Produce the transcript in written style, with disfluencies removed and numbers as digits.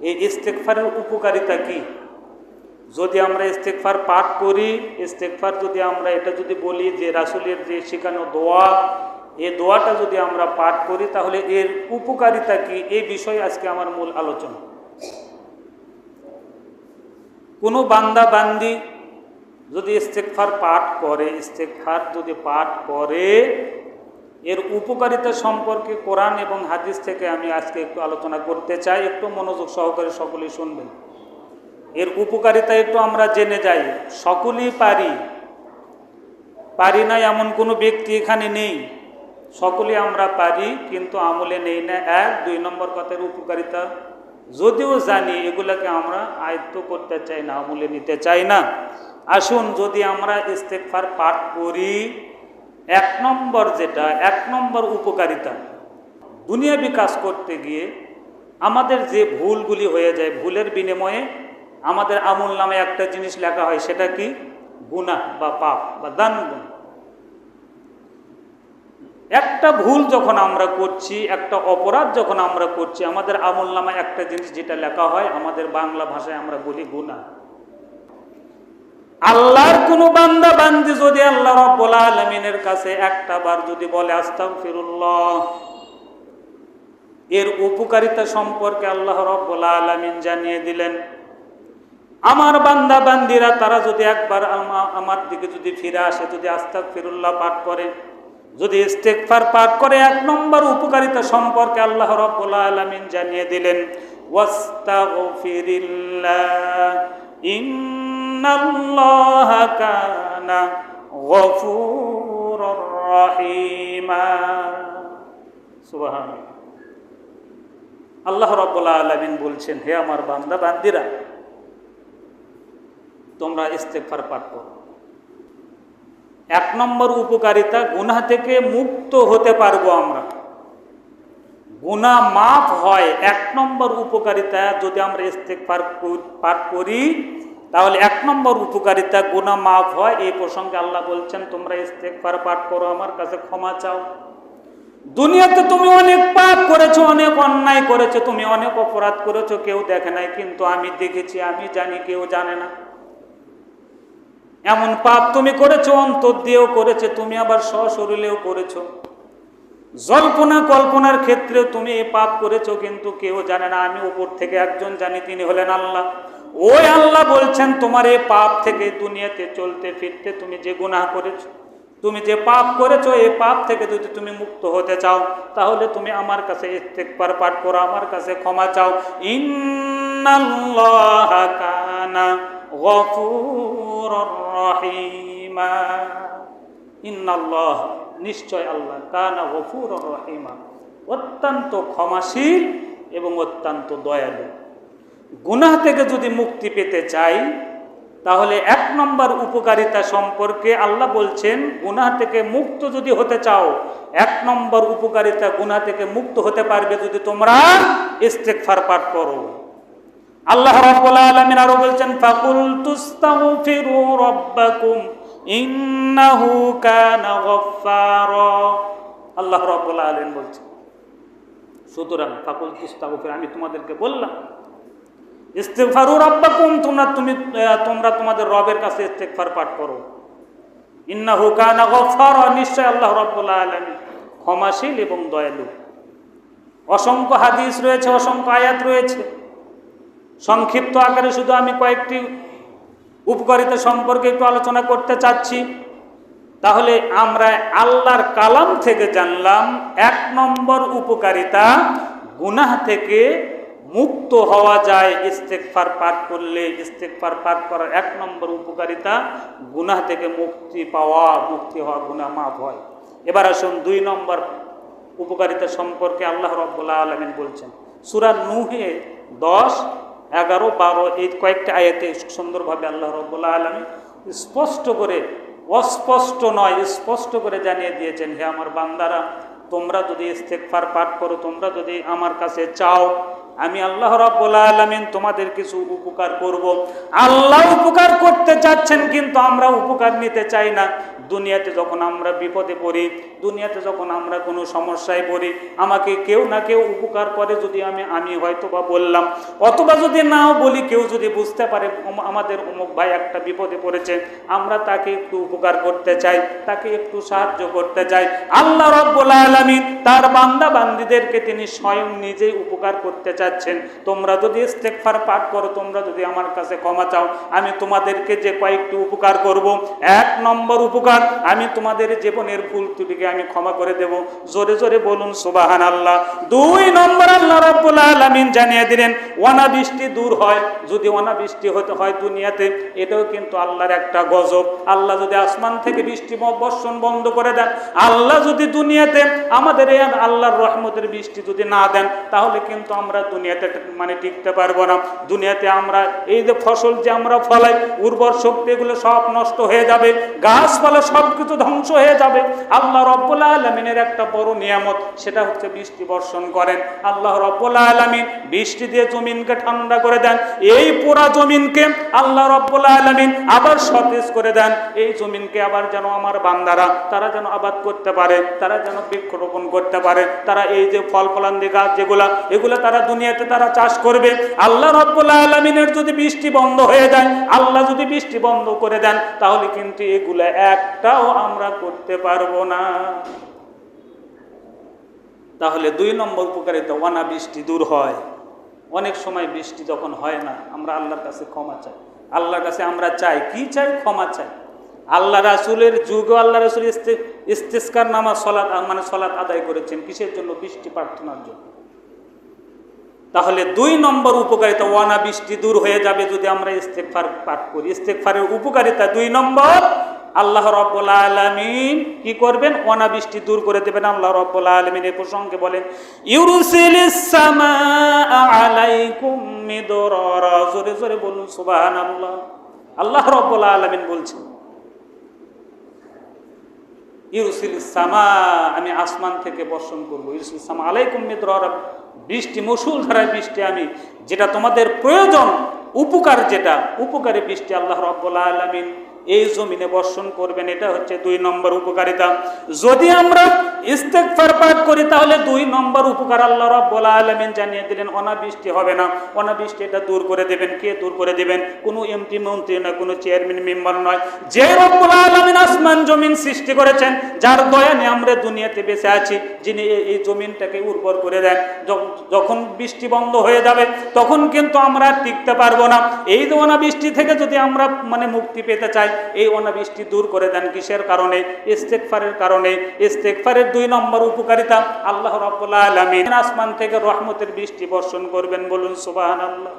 এই ইস্তেগফারের উপকারিতা কি? যদি আমরা ইস্তেগফার পাঠ করি, ইস্তেগফার যদি আমরা এটা যদি বলি যে রাসূলের যে শেখানো দোয়া, এই দোয়াটা যদি আমরা পাঠ করি তাহলে এর উপকারিতা কি, এই বিষয়ে আজকে আমার মূল আলোচনা। কোনো বান্দা বান্দি যদি ইস্তেগফার পাঠ করে, ইস্তেগফার যদি পাঠ করে, এর উপকারিতা সম্পর্কে কোরআন এবং হাদিস থেকে আমি আজকে একটু আলোচনা করতে চাই। একটু মনোযোগ সহকারে সকলেই শুনবেন। এর উপকারিতা একটু আমরা জেনে যাই। সকলেই পারি না এমন কোনো ব্যক্তি এখানে নেই। সকলে আমরা পারি, কিন্তু আমলে নেই না। 1, 2 নম্বর কথার উপকারিতা যদিও জানি, এগুলাকে আমরা আয়ত্ত করতে চাই না, আমলে নিতে চাই না। আসুন, যদি আমরা ইস্তেগফার পাঠ করি, 1 নম্বর উপকারিতা, দুনিয়াবি কাজ করতে গিয়ে আমাদের যে ভুলগুলি হয়ে যায়, ভুলের বিনিময়ে আমাদের আমল নামে একটা জিনিস লেখা হয়, সেটা কি? গুনাহ বা পাপ বা দান। একটা ভুল যখন আমরা করছি, একটা অপরাধ যখন আমরা করছি, আমাদের আমল নামায় একটা জিনিস যেটা লেখা হয়, আমাদের বাংলা ভাষায় আমরা বলি গুনাহ। আল্লাহর কোনো বান্দা বান্দি যদি আল্লাহ রাব্বুল আলামিনের কাছে একটা বার যদি বলে আস্তাগফিরুল্লাহ, এর উপকারিতা সম্পর্কে আল্লাহ রাব্বুল আলামিন জানিয়ে দিলেন। আমার বান্দা বান্দিরা তারা যদি একবার আমার দিকে যদি ফিরে আসে, যদি আস্তাগফিরুল্লাহ পাঠ করে, যদি ইস্তেগফার পাঠ করে, 1 নম্বর উপকারিতা সম্পর্কে আল্লাহ রাব্বুল আলামিন জানিয়ে দিলেন, ওয়াস্তাগফিরিল্লাহ ইন্নাল্লাহা কানা গফুরুর রহিমা। সুবহানাল্লাহ। আল্লাহ রাব্বুল আলামিন বলছেন, হে আমার বান্দা বান্দিরা, তোমরা ইস্তেগফার পাঠ করো। 1 নম্বর উপকারিতা, গুনাহ থেকে মুক্ত হতে পারবো আমরা, গুনাহ মাফ হয়। 1 নম্বর উপকারিতা, যদি আমরা ইস্তেগফার পাঠ করি তাহলে 1 নম্বর উপকারিতা, গুনাহ মাফ হয়। এই প্রসঙ্গে আল্লাহ বলছেন, তোমরা ইস্তেগফার পাঠ করো, আমার কাছে ক্ষমা চাও। দুনিয়াতে তুমি অনেক পাপ করেছো, অনেক অন্যায় করেছো, তুমি অনেক অপরাধ করেছো, কেউ দেখে নাই, কিন্তু আমি দেখেছি, আমি জানি, কেউ জানে না। এমন পাপ তুমি করেছো, অন্তর দিয়েও করেছো, তুমি আবার সশরীরেও করেছো। জল্পনা কল্পনার ক্ষেত্রে তুমি এই পাপ করেছো, কিন্তু কেউ জানে না, আমি উপর থেকে একজন জানি, তিনি হলেন আল্লাহ। ওই আল্লাহ বলছেন, তোমার এই পাপ থেকে, দুনিয়াতে চলতে ফিরতে তুমি যে গুনাহ করেছো, তুমি যে পাপ করেছো, এই পাপ থেকে যদি তুমি মুক্ত হতে চাও, তাহলে তুমি আমার কাছে ইস্তেগফার পাঠ করো, আমার কাছে ক্ষমা চাও। ইন্নাল্লাহা কানা গফুরুর রহিমা। ইন্নাল্লাহ, নিশ্চয় আল্লাহ, কানা গফুরুর রহিমা, অত্যন্ত ক্ষমাশীল এবং অত্যন্ত দয়ালু। গুনাহ থেকে যদি মুক্তি পেতে চাই, তাহলে 1 নম্বর উপকারিতা সম্পর্কে আল্লাহ বলছেন, গুনাহ থেকে মুক্ত যদি হতে চাও, 1 নম্বর উপকারিতা, গুনাহ থেকে মুক্ত হতে পারবে যদি তোমরা ইস্তেগফার পাঠ করো। আল্লাহ রাব্বুল আলামিন আরো বলছেন, ফাকুল তুস্তাগফিরু রাব্বাকুম ইন্নাহু কানা গফফারা। আল্লাহ রাব্বুল আলামিন বলছেন, সুতরাং ফাকুল তুস্তাগফির, আমি তোমাদেরকে বললাম, ইস্তেগফারু রাব্বাকুম, তোমরা তোমাদের রবের কাছে ইস্তেগফার পাঠ করো। ইন্নাহু কানা গফফারা, নিশ্চয় আল্লাহ রাব্বুল আলামিন ক্ষমাশীল এবং দয়ালু। অসংখ্য হাদিস রয়েছে, অসংখ্য আয়াত রয়েছে। সংক্ষিপ্ত আকারে শুধু আমি কয়েকটি উপকারিতা সম্পর্কে একটু আলোচনা করতে চাচ্ছি। তাহলে আমরা আল্লাহর কালাম থেকে জানলাম, 1 নম্বর উপকারিতা, গুনাহ থেকে মুক্ত হওয়া যায় ইস্তেগফার পাঠ করলে। ইস্তেগফার পাঠ করার 1 নম্বর উপকারিতা, গুনাহ থেকে মুক্তি পাওয়া, মুক্তি হওয়া, গুনাহ মাফ হয়। এবার আসুন 2 নম্বর উপকারিতা সম্পর্কে আল্লাহ রাব্বুল আলামিন বলছেন। সূরা নূহে 10, 11, 12 এই কয়েকটি আয়াতে সুন্দরভাবে আল্লাহ রাব্বুল আলামিন স্পষ্ট করে, অস্পষ্ট নয়, স্পষ্ট করে জানিয়ে দিয়েছেন, হে আমার বান্দারা, তোমরা যদি ইস্তেগফার পাঠ করো, তোমরা যদি আমার কাছে চাও, আমি আল্লাহ রাব্বুল আলামিন তোমাদের কিছু উপকার করব। আল্লাহ উপকার করতে চাচ্ছেন, কিন্তু আমরা উপকার নিতে চাই না। দুনিয়াতে যখন আমরা বিপদে পড়ি, দুনিয়াতে যখন আমরা কোনো সমস্যায় পড়ি, আমাকে কেউ না কেউ উপকার করে, যদি আমি হয়তো বা বললাম, অথবা যদি নাও বলি, কেউ যদি বুঝতে পারে আমাদের অমুক ভাই একটা বিপদে পড়েছে, আমরা তাকে একটু উপকার করতে চাই, তাকে একটু সাহায্য করতে চাই। আল্লাহ রাব্বুল আলামিন তার বান্দা বান্দীদেরকে তিনি স্বয়ং নিজেই উপকার করতে চাচ্ছেন। তোমরা যদি ইস্তেগফার পাঠ করো, তোমরা যদি আমার কাছে ক্ষমা চাও, আমি তোমাদেরকে যে কয়েকটি উপকার করব। 1 নম্বর উপকার, আমি তোমাদের জীবনের ভুল ত্রুটিকে আমি ক্ষমা করে দেব। জোরে জোরে বলুন সুবহানাল্লাহ। 2 নম্বর, আল্লাহ রাব্বুল আলামিন জানিয়ে দিলেন অনাবৃষ্টি দূর হয়। যদি অনাবৃষ্টি হতে হয় দুনিয়াতে, এটাও কিন্তু আল্লাহর একটা গজব। আল্লাহ যদি আসমান থেকে বৃষ্টি বর্ষণ বন্ধ করে দেন, আল্লাহ যদি দুনিয়াতে আমাদের এই আল্লাহর রহমতের বৃষ্টি যদি না দেন, তাহলে কিন্তু আমরা দুনিয়াতে মানে টিকতে পারবো না। দুনিয়াতে আমরা এই যে ফসল যে আমরা ফলাই, উর্বর শক্তি এগুলো সব নষ্ট হয়ে যাবে, গাছপালা সবকিছু ধ্বংস হয়ে যাবে। আল্লাহ রাব্বুল আলামিনের একটা বড় নিয়ামত, সেটা হচ্ছে বৃষ্টি বর্ষণ করেন। আল্লাহ রাব্বুল আলামিন বৃষ্টি দিয়ে জমিনকে ঠান্ডা করে দেন। এই পুরা জমিনকে আল্লাহ রাব্বুল আলামিন আবার সতেজ করে দেন। এই জমিনকে আবার যেন আমার বান্দারা তারা যেন আবাদ করতে পারে, তারা যেন বৃক্ষরোপণ করতে পারে, তারা এই যে ফল ফলান্তি গাছ যেগুলা, এগুলো তারা দুনিয়াতে তারা চাষ করবে। আল্লাহ রাব্বুল আলামিনের যদি বৃষ্টি বন্ধ হয়ে যায়, আল্লাহ যদি বৃষ্টি বন্ধ করে দেন, তাহলে কিন্তু এগুলা একটাও আমরা করতে পারবো না। তাহলে 2 নম্বর উপকারিতা, অনাবৃষ্টি দূর হয়। অনেক সময় বৃষ্টি যখন হয় না, আমরা আল্লাহর কাছে ক্ষমা চাই। আল্লাহর কাছে আমরা চাই কি? চাই ক্ষমা চাই। আল্লাহ রাসূলের যুগে আল্লাহ রাসূল ইস্তিসকার নামাজ সালাত আদায় করেছেন কিসের জন্য? বৃষ্টি প্রার্থনার জন্য। তাহলে 2 নম্বর উপকারিতা, অনাবৃষ্টি দূর হয়ে যাবে যদি আমরা ইস্তেগফার পাঠ করি। ইস্তেগফারের উপকারিতা 2 নম্বর, আল্লাহ রাব্বুল আলামিন কি করবেন? অনাবৃষ্টি দূর করে দেবেন। আল্লাহ রাব্বুল আলামিন এই প্রসঙ্গে বলেন, ইউরসিলিস সামাআ আলাইকুম মিদরারা। জোরে জোরে বলুন সুবহানাল্লাহ। আল্লাহ রাব্বুল আলামিন বলছেন, ইউরসিলিস সামা, আমি আসমান থেকে বর্ষণ করবো। ইউরসিলিস সামা আলাইকুম মিদরারা, বৃষ্টি, মুষলধারায় বৃষ্টি, আমি যেটা তোমাদের প্রয়োজন, উপকার, যেটা উপকারী বৃষ্টি আল্লাহ রাব্বুল আলামিন এই জমিনে বর্ষণ করবেন। এটা হচ্ছে 2 নম্বর উপকারিতা। যদি আমরা ইস্তেগফার পাঠ করি, তাহলে 2 নম্বর উপকার আল্লাহ রাব্বুল আলামিন জানিয়ে দিলেন, অনাবৃষ্টি হবে না। অনাবৃষ্টি এটা দূর করে দেবেন। কে দূর করে দেবেন? কোনো এমপি মন্ত্রী নয়, কোনো চেয়ারম্যান মেম্বার নয়। যে রাব্বুল আলামিন আসমান জমিন সৃষ্টি করেছেন, যার দয়া নিয়ে আমরা দুনিয়াতে বেঁচে আছি, যিনি এই জমিনটাকে উর্বর করে দেন, যখন বৃষ্টি বন্ধ হয়ে যাবে, তখন কিন্তু আমরা টিকতে পারবো না। এই যে অনাবৃষ্টি থেকে যদি আমরা মানে মুক্তি পেতে চাই, এই অনাবৃষ্টি দূর করে দেন কিসের কারণে? ইস্তেগফারের কারণে। ইস্তেগফারের 2 নম্বর উপকারিতা, আল্লাহ রাব্বুল আলামিন আসমান থেকে রহমতের বৃষ্টি বর্ষণ করবেন। বলুন সুবহানাল্লাহ।